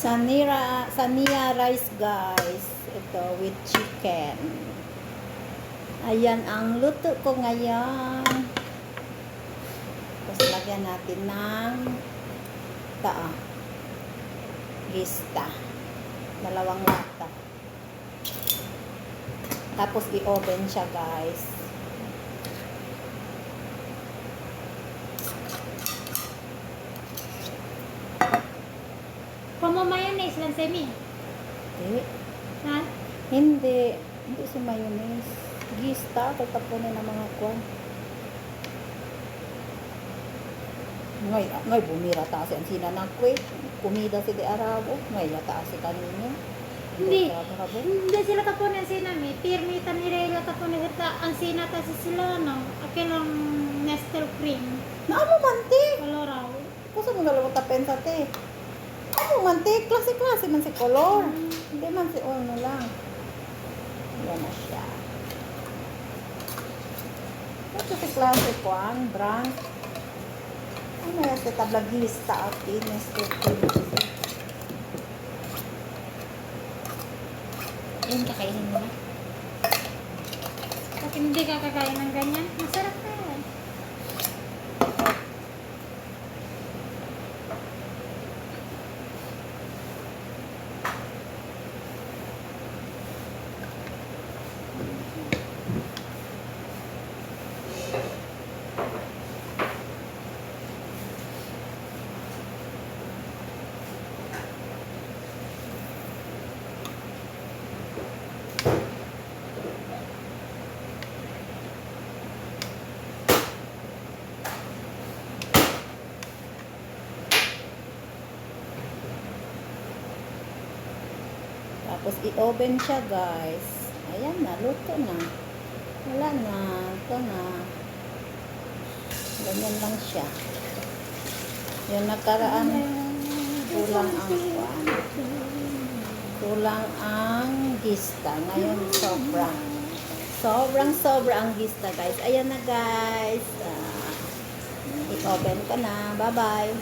Sania rice guys. Ito with chicken. Ayan ang luto ko ngayon. Tapos lagyan natin ng gista. 2 lata. Tapos i-oven siya guys. Como mayonnaise lang semi. Hindi. Ha? Hindi si mayonnaise. Gista, tatapunin ng mga kwan. Ngay bumira ta si ansina na kwet. Kumida si di arabo. Ngay yata si kanino. Hindi sila tapunin sinami. Pirmita ni Rela tapunin sila. Ang sinata si sila, no? Akin ang Nestle cream. Naamo manti. Kaloraw. Kusa mo galawang tapen sa te. Ano manti? Klase-klase man si color. Hindi man si ano lang. Yan na siya. Ito si klase kwan, brand. Ano yan si tablagista at Nestle cream. Ayun, kakainin mo na. Pag hindi ka kakain ng ganyan, masarap ka yan. Tapos i-oven siya guys. Ayan na, luto na. Wala na, ito na. Ganyan lang siya. Yung nakaraan, kulang ang gista. Ngayon sobra ang gista guys. Ayan na guys. I-oven ko na. Bye bye.